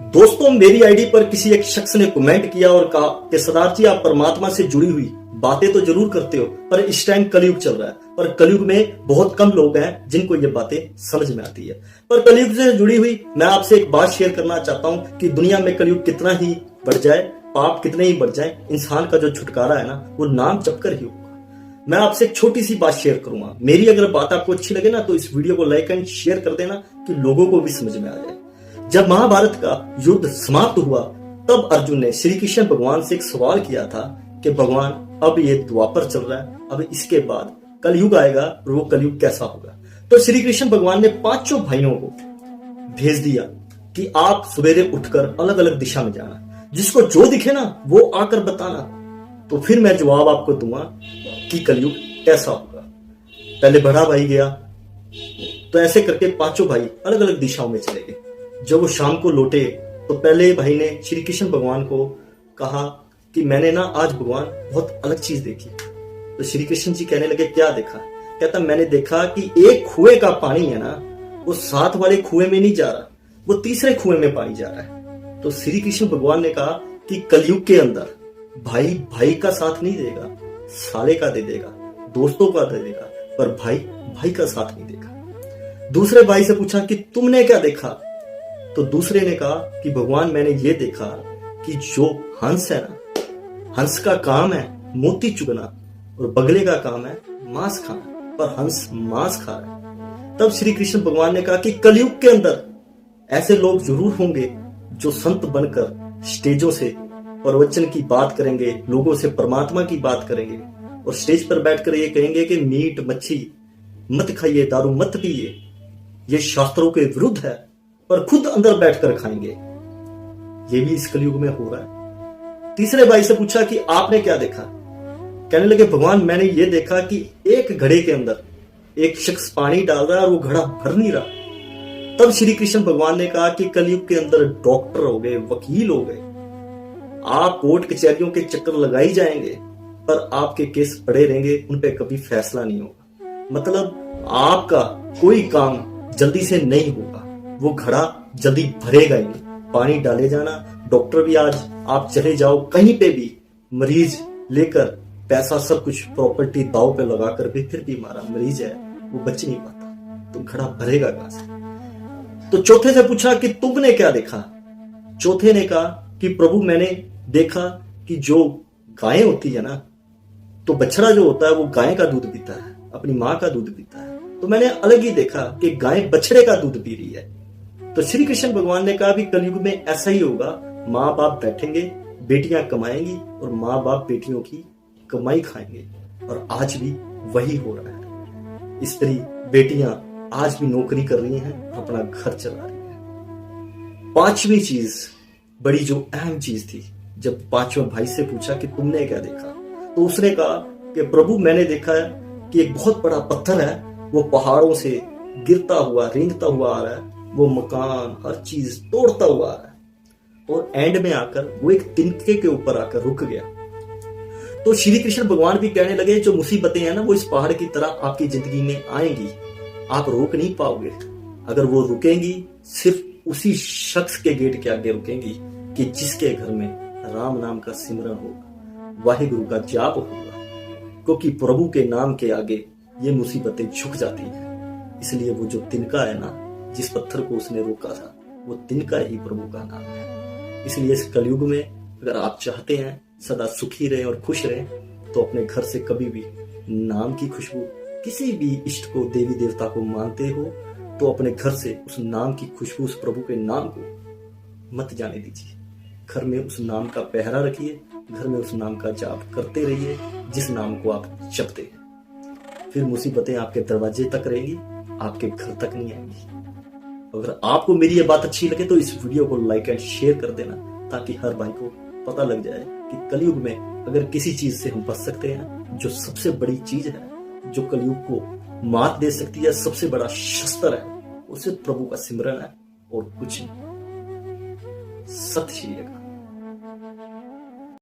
दोस्तों, मेरी आईडी पर किसी एक शख्स ने कमेंट किया और कहा कि सरदार जी, आप परमात्मा से जुड़ी हुई बातें तो जरूर करते हो, पर इस टाइम कलयुग चल रहा है, पर कलयुग में बहुत कम लोग हैं जिनको ये बातें समझ में आती है। पर कलयुग से जुड़ी हुई मैं आपसे एक बात शेयर करना चाहता हूं कि दुनिया में कलयुग कितना ही बढ़ जाए, पाप कितने ही बढ़ जाए, इंसान का जो छुटकारा है ना, वो नाम जपकर ही होगा। मैं आपसे एक छोटी सी बात शेयर करूंगा। मेरी अगर बात आपको अच्छी लगे ना, तो इस वीडियो को लाइक एंड शेयर कर देना कि लोगों को भी समझ में आ जाए। जब महाभारत का युद्ध समाप्त हुआ, तब अर्जुन ने श्री कृष्ण भगवान से एक सवाल किया था कि भगवान, अब ये द्वापर चल रहा है, अब इसके बाद कलयुग आएगा और वो कलयुग कैसा होगा। तो श्री कृष्ण भगवान ने पांचों भाइयों को भेज दिया कि आप सवेरे उठकर अलग अलग दिशा में जाना, जिसको जो दिखे ना वो आकर बताना, तो फिर मैं जवाब आपको दूंगा कि कलयुग कैसा होगा। पहले बड़ा भाई गया, तो ऐसे करके पांचों भाई अलग अलग दिशाओं में चले गए। जब वो शाम को लौटे, तो पहले भाई ने श्री कृष्ण भगवान को कहा कि मैंने ना आज भगवान बहुत अलग चीज देखी। तो श्री कृष्ण जी कहने लगे, क्या देखा? कहता, मैंने देखा कि एक कुएं का पानी है ना, वो साथ वाले कुएं में नहीं जा रहा, वो तीसरे कुएं में पानी जा रहा है। तो श्री कृष्ण भगवान ने कहा कि कलयुग के अंदर भाई भाई का साथ नहीं देगा, साले का दे देगा, दोस्तों का दे देगा, पर भाई भाई का साथ नहीं देगा। दूसरे भाई से पूछा कि तुमने क्या देखा? तो दूसरे ने कहा कि भगवान, मैंने ये देखा कि जो हंस है ना, हंस का काम है मोती चुगना और बगले का काम है मांस खाना, पर हंस मांस खा रहा है। तब श्री कृष्ण भगवान ने कहा कि कलयुग के अंदर ऐसे लोग जरूर होंगे जो संत बनकर स्टेजों से प्रवचन की बात करेंगे, लोगों से परमात्मा की बात करेंगे और स्टेज पर बैठकर ये कहेंगे कि मीट मच्छी मत खाइए, दारू मत पिए, ये शास्त्रों के विरुद्ध है, पर खुद अंदर बैठकर खाएंगे। ये भी इस कलयुग में हो रहा है। तीसरे भाई से पूछा कि आपने क्या देखा? कहने लगे, भगवान, मैंने ये देखा कि एक घड़े के अंदर एक शख्स पानी डाल रहा है और वो घड़ा भर नहीं रहा। तब श्री कृष्ण भगवान ने कहा कि कलयुग के अंदर डॉक्टर हो गए, वकील हो गए, आप कोर्ट कचहरियों के चक्कर लगाई जाएंगे, पर आपके केस पड़े रहेंगे, उन पे कभी फैसला नहीं होगा। मतलब आपका कोई काम जल्दी से नहीं होगा, वो घड़ा जल्दी भरेगा ही नहीं। पानी डाले जाना, डॉक्टर भी आज आप चले जाओ कहीं पे भी, मरीज लेकर पैसा सब कुछ प्रॉपर्टी दाव पे लगाकर भी फिर भी हमारा मरीज है वो बच नहीं पाता, तो घड़ा भरेगा कहां से? तो चौथे से पूछा कि तुमने क्या देखा? चौथे ने कहा कि प्रभु, मैंने देखा कि जो गायें होती है ना, तो बछड़ा जो होता है वो गाय का दूध पीता है, अपनी माँ का दूध पीता है, तो मैंने अलग ही देखा कि गाय बछड़े का दूध पी रही है। तो श्री कृष्ण भगवान ने कहा भी कलयुग में ऐसा ही होगा, माँ बाप बैठेंगे, बेटियां कमाएंगी और माँ बाप बेटियों की कमाई खाएंगे, और आज भी वही हो रहा है। स्त्री बेटियां आज भी नौकरी कर रही हैं, अपना घर चला रही हैं। पांचवी चीज, बड़ी जो अहम चीज थी, जब पांचवा भाई से पूछा कि तुमने क्या देखा, तो उसने कहा कि प्रभु, मैंने देखा है कि एक बहुत बड़ा पत्थर है, वो पहाड़ों से गिरता हुआ रेंगता हुआ आ रहा है, वो मकान हर चीज तोड़ता हुआ आ रहा है, और एंड में आकर वो एक तिनके के ऊपर आकर रुक गया। तो श्री कृष्ण भगवान भी कहने लगे, जो मुसीबतें हैं ना, वो इस पहाड़ की तरह आपकी जिंदगी में आएंगी, आप रोक नहीं पाओगे। अगर वो रुकेंगी, सिर्फ उसी शख्स के गेट के आगे रुकेंगी कि जिसके घर में राम नाम का सिमरन होगा, वाहिगुरु का जाप होगा, क्योंकि प्रभु के नाम के आगे ये मुसीबतें झुक जाती हैं। इसलिए वो जो तिनका है ना, जिस पत्थर को उसने रोका था, वो तिनका ही प्रभु का नाम है। इसलिए इस कलयुग में अगर आप चाहते हैं सदा सुखी रहे और खुश रहे, तो अपने घर से कभी भी नाम की खुशबू, किसी भी इष्ट को, देवी देवता को मानते हो, तो अपने घर से उस नाम की खुशबू, उस प्रभु के नाम को मत जाने दीजिए। घर में उस नाम का पहरा रखिए, घर में उस नाम का जाप करते रहिए जिस नाम को आप जपते हैं। फिर मुसीबतें आपके दरवाजे तक रहेंगी, आपके घर तक नहीं आएंगी। अगर आपको मेरी ये बात अच्छी लगे तो इस वीडियो को लाइक एंड शेयर कर देना, ताकि हर भाई को पता लग जाए कि कलयुग में अगर किसी चीज से हम बच सकते हैं, जो सबसे बड़ी चीज है, जो कलयुग को मात दे सकती है, सबसे बड़ा शस्त्र है, वो सिर्फ प्रभु का सिमरन है और कुछ नहीं। सत श्री अकाल।